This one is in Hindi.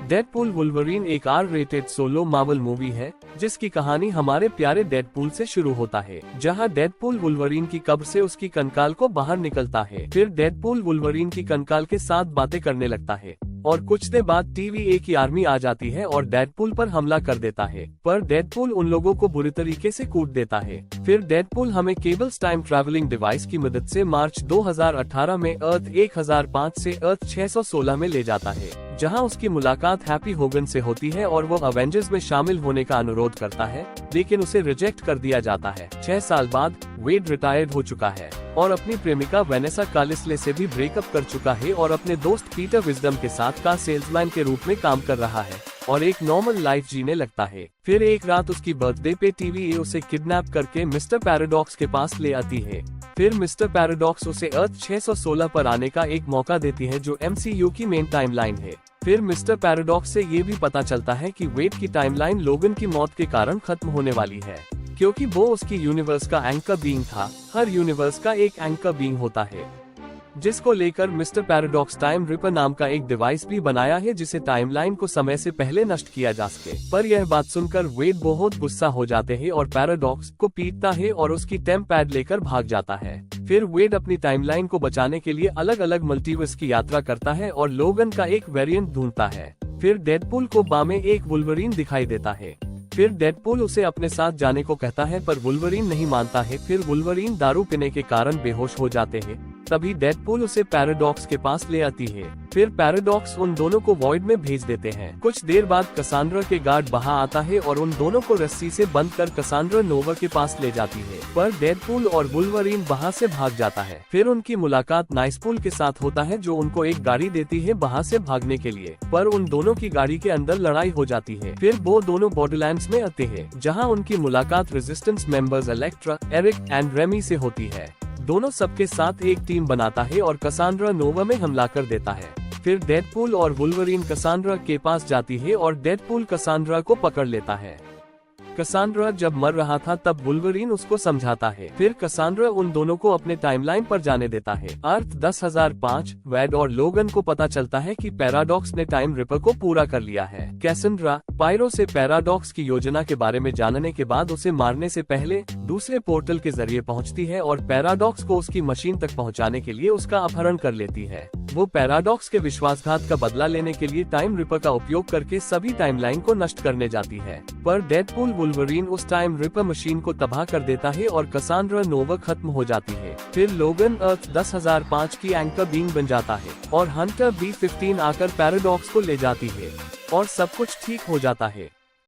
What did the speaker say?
डेडपूल वुल्वरीन एक R rated solo Marvel movie है जिसकी कहानी हमारे प्यारे डेडपूल से शुरू होता है, जहां डेडपूल वुल्वरीन की कब्र से उसकी कंकाल को बाहर निकलता है। फिर डेडपूल वुल्वरीन की कंकाल के साथ बातें करने लगता है और कुछ देर बाद TVA की आर्मी आ जाती है और डेडपूल पर हमला कर देता है, पर डेडपूल उन लोगों को बुरी तरीके से कूट देता है। फिर डेडपूल हमें केबल्स टाइम ट्रैवलिंग डिवाइस की मदद से मार्च 2018 में अर्थ 1005 से अर्थ 616 में ले जाता है, जहां उसकी मुलाकात हैप्पी होगन से होती है और वो अवेंजर्स में शामिल होने का अनुरोध करता है, लेकिन उसे रिजेक्ट कर दिया जाता है। 6 साल बाद वेड रिटायर्ड हो चुका है और अपनी प्रेमिका वेनेसा कालिसले से भी ब्रेकअप कर चुका है और अपने दोस्त पीटर विजडम के साथ कार सेल्समैन के रूप में काम कर रहा है और एक नॉर्मल लाइफ जीने लगता है। फिर एक रात उसकी बर्थडे पे TVA उसे किडनैप करके मिस्टर पैराडॉक्स के पास ले आती है। फिर मिस्टर पैराडॉक्स उसे अर्थ 616 पर आने का एक मौका देती है, जो MCU की मेन टाइमलाइन है। फिर मिस्टर पैराडॉक्स से ये भी पता चलता है कि वेड की टाइमलाइन लोगन की मौत के कारण खत्म होने वाली है, क्योंकि वो उसकी यूनिवर्स का एंकर बीइंग था। हर यूनिवर्स का एक एंकर बीइंग होता है, जिसको लेकर मिस्टर पैराडॉक्स टाइम रिपर नाम का एक डिवाइस भी बनाया है, जिसे टाइमलाइन को समय से पहले नष्ट किया जा सके। पर यह बात सुनकर वेड बहुत गुस्सा हो जाते हैं और पैराडॉक्स को पीटता है और उसकी टेम्प पैड लेकर भाग जाता है। फिर वेड अपनी टाइमलाइन को बचाने के लिए अलग अलग मल्टीवर्स की यात्रा करता है और लोगन का एक वेरिएंट ढूंढता है। फिर डेडपूल को बाह में एक वुल्वरीन दिखाई देता है। फिर डेडपूल उसे अपने साथ जाने को कहता है, पर वुल्वरीन नहीं मानता है। फिर वुल्वरीन दारू पीने के कारण बेहोश हो जाते हैं। तभी डेडपूल उसे पैराडॉक्स के पास ले आती है। फिर पैराडॉक्स उन दोनों को वॉइड में भेज देते हैं। कुछ देर बाद कसांड्रा के गार्ड वहां आता है और उन दोनों को रस्सी से बंद कर कसांड्रा नोवा के पास ले जाती है, पर डेडपूल और वुल्वरीन वहां से भाग जाता है। फिर उनकी मुलाकात नाइसपूल के साथ होता है, जो उनको एक गाड़ी देती है वहां से भागने के लिए, पर उन दोनों की गाड़ी के अंदर लड़ाई हो जाती है। फिर वो दोनों बॉर्डरलैंड्स में आते हैं, जहां उनकी मुलाकात resistance members Elektra, Eric and Remy से होती है। दोनों सबके साथ एक टीम बनाता है और कसांड्रा नोवा में हमला कर देता है। फिर डेडपूल और वुल्वरीन कसांड्रा के पास जाती है और डेडपूल कसांड्रा को पकड़ लेता है। कसांड्रा जब मर रहा था तब वुल्वरीन उसको समझाता है। फिर कसांड्रा उन दोनों को अपने टाइमलाइन पर जाने देता है। अर्थ 10,005 वेड और लोगन को पता चलता है कि पैराडॉक्स ने टाइम रिपर को पूरा कर लिया है। कैसेंड्रा पायरो से पैराडॉक्स की योजना के बारे में जानने के बाद उसे मारने से पहले दूसरे पोर्टल के जरिए पहुंचती है और पैराडॉक्स को उसकी मशीन तक पहुंचाने के लिए उसका अपहरण कर लेती है। वो पैराडॉक्स के विश्वासघात का बदला लेने के लिए टाइम रिपर का उपयोग करके सभी टाइमलाइन को नष्ट करने जाती है, पर डेडपूल वुल्वरीन उस टाइम रिपर मशीन को तबाह कर देता है और कसांड्रा नोवा खत्म हो जाती है। फिर लोगन अर्थ 10,005 की एंकर बीइंग बन जाता है और हंटर B-15 आकर पैराडॉक्स को ले जाती है और सब कुछ ठीक हो जाता है।